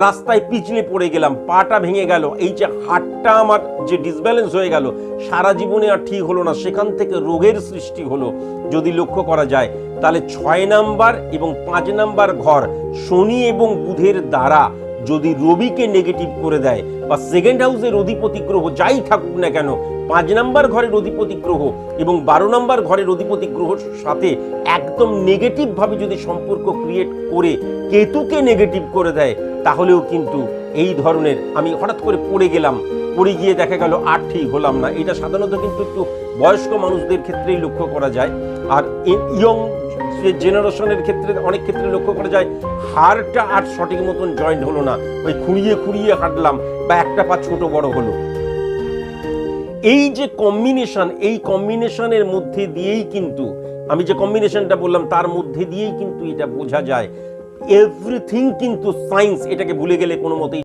রাস্তায় পিছলে পড়ে গেলাম, পাটা ভেঙে গেল, এই যে হাতটা আমার যে ডিসব্যালেন্স হয়ে গেল, সারা জীবনে আর ঠিক হলো না, সেখান থেকে রোগের সৃষ্টি হলো। যদি লক্ষ্য করা যায় তাহলে 6 নাম্বার এবং 5 নাম্বার ঘর শনি এবং বুধের দ্বারা যদি রবিকে নেগেটিভ করে দেয়, বা সেকেন্ড হাউসের অধিপতি গ্রহ যাই থাকুক না কেন, 5 নাম্বার ঘরের অধিপতি গ্রহ এবং 12 নাম্বার ঘরের অধিপতি গ্রহর সাথে একদম নেগেটিভ ভাবে যদি সম্পর্ক ক্রিয়েট করে কেতুকে নেগেটিভ করে দেয়, তাহলেও কিন্তু এই ধরনের, আমি হঠাৎ করে পড়ে গেলাম, পড়ে গিয়ে দেখা গেল আর ঠিক হলাম না, এটা সাধারণত কিন্তু একটু বয়স্ক মানুষদের ক্ষেত্রেই লক্ষ্য করা যায়। আর ইয়ং জেনারেশনের ক্ষেত্রে অনেক ক্ষেত্রে লক্ষ্য করা যায় হাড়টা আর সঠিক মতন জয়েন্ট হলো না, ওই খুঁড়িয়ে খুঁড়িয়ে হাঁটলাম বা একটা পা ছোট বড় হলো। এই যে কম্বিনেশন, এই কম্বিনেশনের মধ্যে দিয়েই কিন্তু, আমি যে কম্বিনেশনটা বললাম তার মধ্যে দিয়েই কিন্তু এটা বোঝা যায়। এভরিথিং কিন্তু সায়েন্স, এটাকে ভুলে গেলে কোনো মতেই